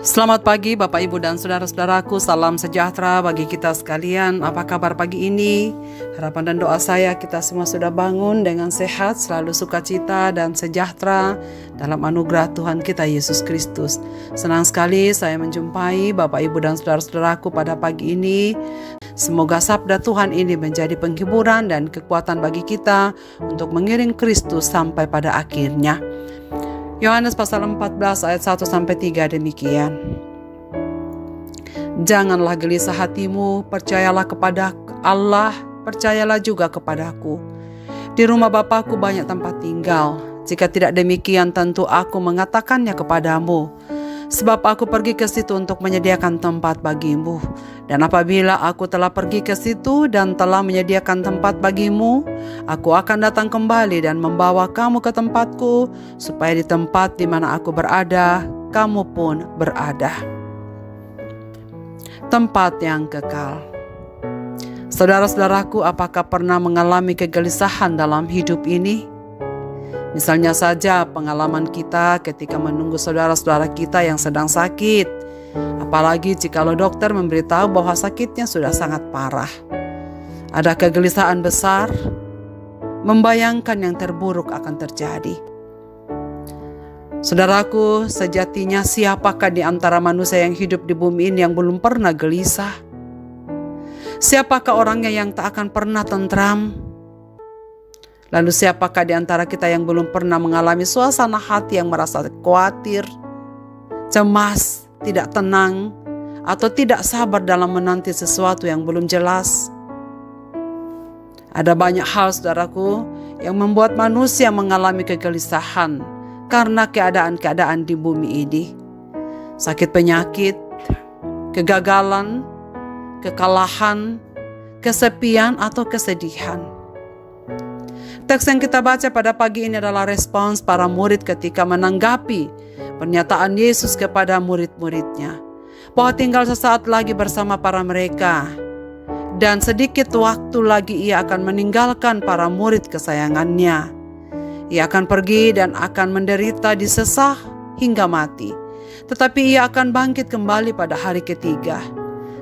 Selamat pagi Bapak Ibu dan Saudara-saudaraku, salam sejahtera bagi kita sekalian. Apa kabar pagi ini? Harapan dan doa saya kita semua sudah bangun dengan sehat, selalu sukacita dan sejahtera dalam anugerah Tuhan kita Yesus Kristus. Senang sekali saya menjumpai Bapak Ibu dan Saudara-saudaraku pada pagi ini. Semoga sabda Tuhan ini menjadi penghiburan dan kekuatan bagi kita untuk mengiring Kristus sampai pada akhirnya. Yohanes pasal 14 ayat 1-3 demikian. Janganlah gelisah hatimu, percayalah kepada Allah, percayalah juga kepadaku. Di rumah Bapakku banyak tempat tinggal. Jika tidak demikian tentu aku mengatakannya kepadamu. Sebab aku pergi ke situ untuk menyediakan tempat bagimu. Dan apabila aku telah pergi ke situ dan telah menyediakan tempat bagimu, aku akan datang kembali dan membawa kamu ke tempatku, supaya di tempat di mana aku berada, kamu pun berada. Tempat yang kekal. Saudara-saudaraku, apakah pernah mengalami kegelisahan dalam hidup ini? Misalnya saja pengalaman kita ketika menunggu saudara-saudara kita yang sedang sakit. Apalagi jikalau dokter memberitahu bahwa sakitnya sudah sangat parah. Ada kegelisahan besar, membayangkan yang terburuk akan terjadi. Saudaraku, sejatinya siapakah di antara manusia yang hidup di bumi ini yang belum pernah gelisah? Siapakah orangnya yang tak akan pernah tentram? Lalu siapakah di antara kita yang belum pernah mengalami suasana hati yang merasa khawatir, cemas, tidak tenang, atau tidak sabar dalam menanti sesuatu yang belum jelas? Ada banyak hal, saudaraku, yang membuat manusia mengalami kegelisahan karena keadaan-keadaan di bumi ini. Sakit penyakit, kegagalan, kekalahan, kesepian, atau kesedihan. Teks yang kita baca pada pagi ini adalah respons para murid ketika menanggapi pernyataan Yesus kepada murid-muridnya, bahwa tinggal sesaat lagi bersama para mereka, dan sedikit waktu lagi ia akan meninggalkan para murid kesayangannya. Ia akan pergi dan akan menderita disesah hingga mati, tetapi ia akan bangkit kembali pada hari ketiga.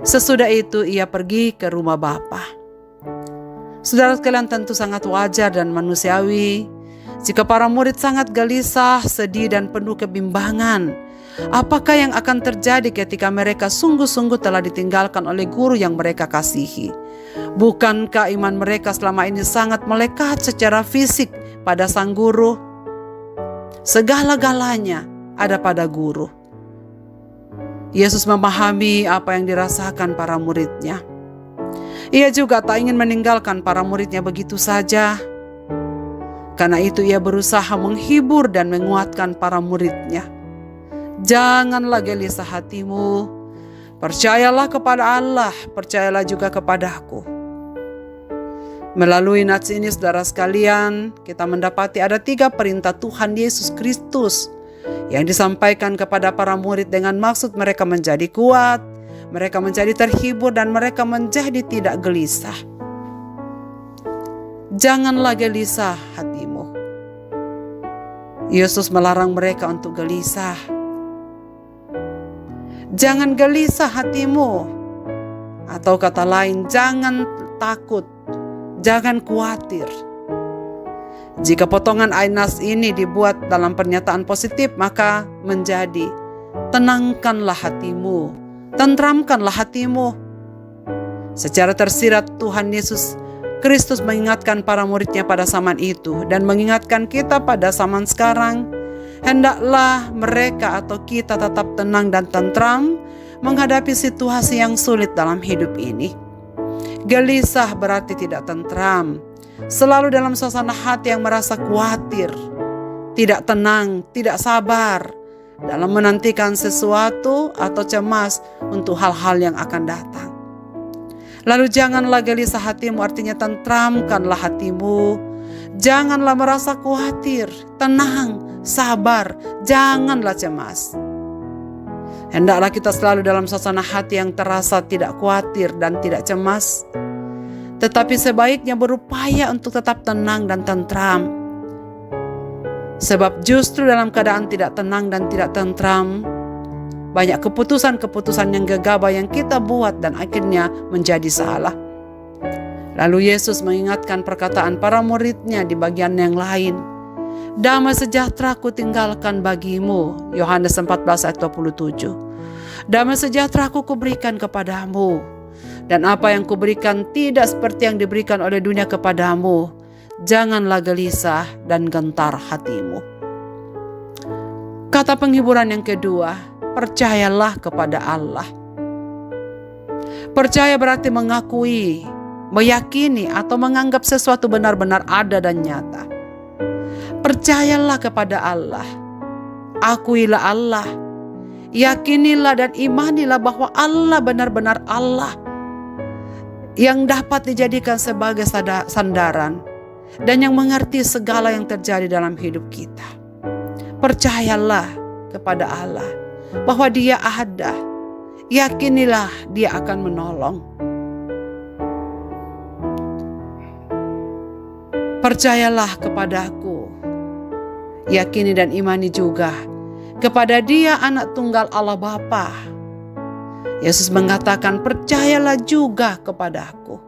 Sesudah itu ia pergi ke rumah Bapa. Saudara sekalian, tentu sangat wajar dan manusiawi jika para murid sangat gelisah, sedih, dan penuh kebimbangan. Apakah yang akan terjadi ketika mereka sungguh-sungguh telah ditinggalkan oleh guru yang mereka kasihi? Bukankah iman mereka selama ini sangat melekat secara fisik pada sang guru? Segala-galanya ada pada guru. Yesus memahami apa yang dirasakan para muridnya. Ia juga tak ingin meninggalkan para muridnya begitu saja. Karena itu ia berusaha menghibur dan menguatkan para muridnya. Janganlah gelisah hatimu, percayalah kepada Allah, percayalah juga kepadaku. Melalui nats ini, saudara sekalian, kita mendapati ada 3 perintah Tuhan Yesus Kristus yang disampaikan kepada para murid dengan maksud mereka menjadi kuat, mereka menjadi terhibur, dan mereka menjadi tidak gelisah. Janganlah gelisah hatimu. Yesus melarang mereka untuk gelisah. Jangan gelisah hatimu. Atau kata lain, jangan takut, jangan khawatir. Jika potongan ayat nas ini dibuat dalam pernyataan positif, maka menjadi tenangkanlah hatimu, tentramkanlah hatimu. Secara tersirat Tuhan Yesus Kristus mengingatkan para muridnya pada zaman itu dan mengingatkan kita pada zaman sekarang. Hendaklah mereka atau kita tetap tenang dan tentram menghadapi situasi yang sulit dalam hidup ini. Gelisah berarti tidak tentram, selalu dalam suasana hati yang merasa khawatir, tidak tenang, tidak sabar dalam menantikan sesuatu atau cemas untuk hal-hal yang akan datang. Lalu janganlah gelisah hatimu, artinya tentramkanlah hatimu. Janganlah merasa khawatir, tenang, sabar, janganlah cemas. Hendaklah kita selalu dalam suasana hati yang terasa tidak khawatir dan tidak cemas, tetapi sebaiknya berupaya untuk tetap tenang dan tentram. Sebab justru dalam keadaan tidak tenang dan tidak tentram, Banyak keputusan-keputusan yang gegabah yang kita buat dan akhirnya menjadi salah. Lalu Yesus mengingatkan perkataan para murid-Nya di bagian yang lain. Damai sejahtera ku tinggalkan bagimu. Yohanes 14 ayat 27. Damai sejahtera ku kuberikan kepadamu. Dan apa yang kuberikan tidak seperti yang diberikan oleh dunia kepadamu. Janganlah gelisah dan gentar hatimu. Kata penghiburan yang kedua, percayalah kepada Allah. Percaya berarti mengakui, meyakini atau menganggap sesuatu benar-benar ada dan nyata. Percayalah kepada Allah. Akuilah Allah. Yakinilah dan imanilah bahwa Allah benar-benar Allah yang dapat dijadikan sebagai sandaran dan yang mengerti segala yang terjadi dalam hidup kita. Percayalah kepada Allah bahwa Dia ada. Yakinilah Dia akan menolong. Percayalah kepadaku. Yakini dan imani juga kepada Dia anak tunggal Allah Bapa. Yesus mengatakan, percayalah juga kepadaku.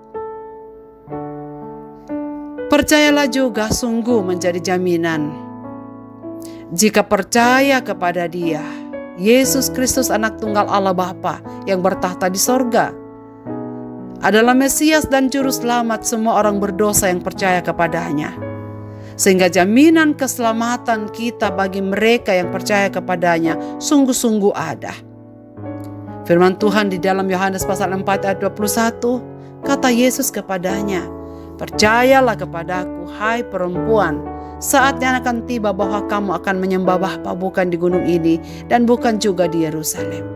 Percayalah juga sungguh menjadi jaminan. Jika percaya kepada Dia, Yesus Kristus anak tunggal Allah Bapa yang bertahta di sorga, adalah Mesias dan Juru Selamat semua orang berdosa yang percaya kepadanya. Sehingga jaminan keselamatan kita bagi mereka yang percaya kepadanya sungguh-sungguh ada. Firman Tuhan di dalam Yohanes pasal 4 ayat 21, kata Yesus kepadanya, percayalah kepadaku, hai perempuan, saatnya akan tiba bahwa kamu akan menyembah Bapa bukan di gunung ini dan bukan juga di Yerusalem.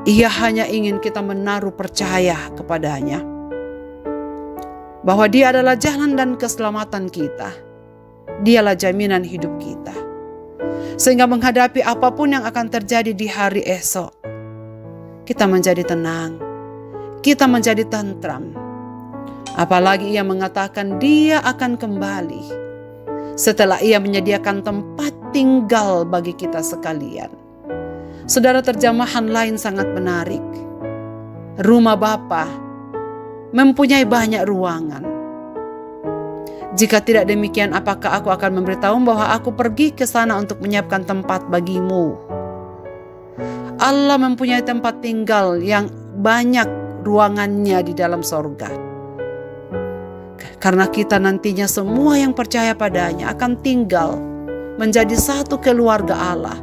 Ia hanya ingin kita menaruh percaya kepadanya, bahwa Dia adalah jalan dan keselamatan kita. Dialah jaminan hidup kita. Sehingga menghadapi apapun yang akan terjadi di hari esok, kita menjadi tenang, kita menjadi tentram. Apalagi Ia mengatakan Dia akan kembali setelah Ia menyediakan tempat tinggal bagi kita sekalian. Saudara, terjemahan lain sangat menarik. Rumah Bapa mempunyai banyak ruangan. Jika tidak demikian, apakah aku akan memberitahu bahwa aku pergi ke sana untuk menyiapkan tempat bagimu? Allah mempunyai tempat tinggal yang banyak ruangannya di dalam sorga. Karena kita nantinya semua yang percaya padanya akan tinggal menjadi satu keluarga Allah.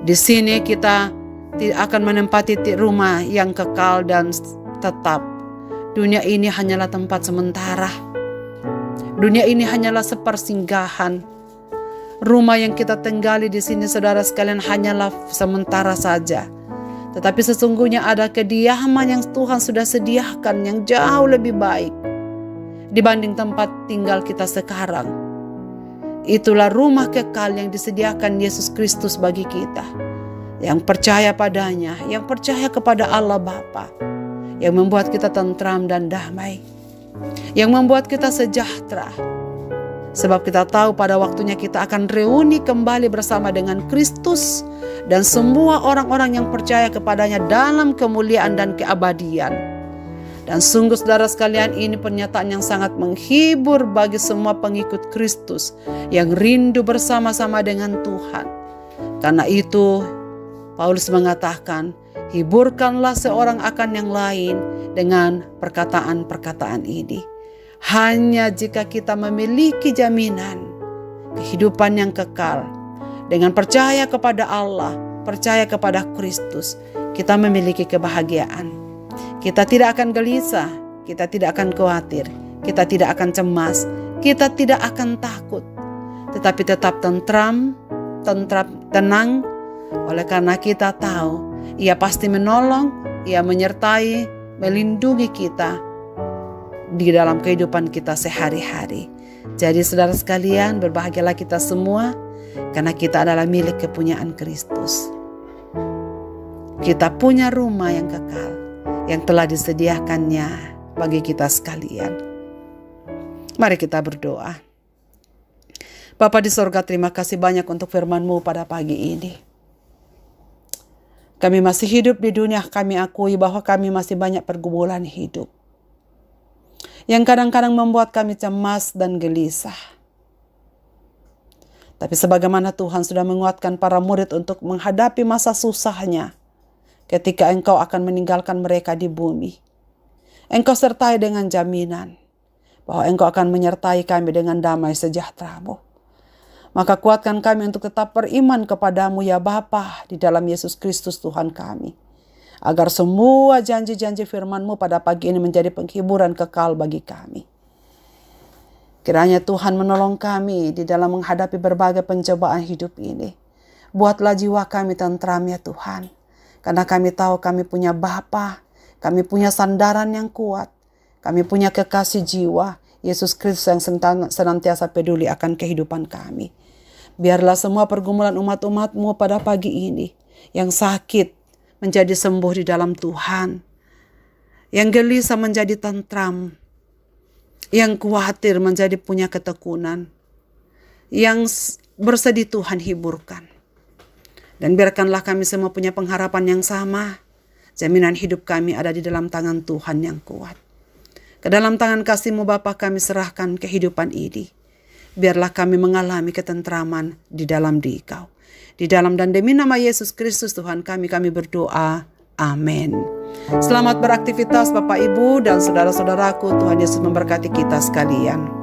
Di sini kita tidak akan menempati rumah yang kekal dan tetap. Dunia ini hanyalah tempat sementara. Dunia ini hanyalah sepersinggahan. Rumah yang kita tinggali di sini, saudara sekalian, hanyalah sementara saja. Tetapi sesungguhnya ada kediaman yang Tuhan sudah sediakan yang jauh lebih baik dibanding tempat tinggal kita sekarang. Itulah rumah kekal yang disediakan Yesus Kristus bagi kita yang percaya padanya, yang percaya kepada Allah Bapa, yang membuat kita tentram dan damai, yang membuat kita sejahtera. Sebab kita tahu pada waktunya kita akan reuni kembali bersama dengan Kristus dan semua orang-orang yang percaya kepadanya dalam kemuliaan dan keabadian. Dan sungguh saudara sekalian, ini pernyataan yang sangat menghibur bagi semua pengikut Kristus yang rindu bersama-sama dengan Tuhan. Karena itu Paulus mengatakan, hiburkanlah seorang akan yang lain dengan perkataan-perkataan ini. Hanya jika kita memiliki jaminan kehidupan yang kekal, dengan percaya kepada Allah, percaya kepada Kristus, kita memiliki kebahagiaan. Kita tidak akan gelisah, kita tidak akan khawatir, kita tidak akan cemas, kita tidak akan takut, tetapi tetap tentram, tenang, oleh karena kita tahu Ia pasti menolong, Ia menyertai, melindungi kita di dalam kehidupan kita sehari-hari. Jadi saudara sekalian, berbahagialah kita semua karena kita adalah milik kepunyaan Kristus. Kita punya rumah yang kekal yang telah disediakannya bagi kita sekalian. Mari kita berdoa. Bapa di sorga, terima kasih banyak untuk firman-Mu pada pagi ini. Kami masih hidup di dunia, kami akui bahwa kami masih banyak pergumulan hidup yang kadang-kadang membuat kami cemas dan gelisah. Tapi sebagaimana Tuhan sudah menguatkan para murid untuk menghadapi masa susahnya ketika Engkau akan meninggalkan mereka di bumi, Engkau sertai dengan jaminan bahwa Engkau akan menyertai kami dengan damai sejahtera-Mu. Maka kuatkan kami untuk tetap beriman kepadamu ya Bapa di dalam Yesus Kristus Tuhan kami. Agar semua janji-janji firman-Mu pada pagi ini menjadi penghiburan kekal bagi kami. Kiranya Tuhan menolong kami di dalam menghadapi berbagai pencobaan hidup ini. Buatlah jiwa kami tentram ya Tuhan. Karena kami tahu kami punya Bapa, kami punya sandaran yang kuat. Kami punya kekasih jiwa, Yesus Kristus yang senantiasa peduli akan kehidupan kami. Biarlah semua pergumulan umat-umat-Mu pada pagi ini yang sakit menjadi sembuh di dalam Tuhan. Yang gelisah menjadi tentram. Yang khawatir menjadi punya ketekunan. Yang bersedih Tuhan hiburkan. Dan biarkanlah kami semua punya pengharapan yang sama. Jaminan hidup kami ada di dalam tangan Tuhan yang kuat. Ke dalam tangan kasih-Mu Bapa kami serahkan kehidupan ini. Biarlah kami mengalami ketentraman di dalam Dikau. Di dalam dan demi nama Yesus Kristus Tuhan kami berdoa. Amin. Selamat beraktivitas Bapak Ibu dan saudara-saudaraku. Tuhan Yesus memberkati kita sekalian.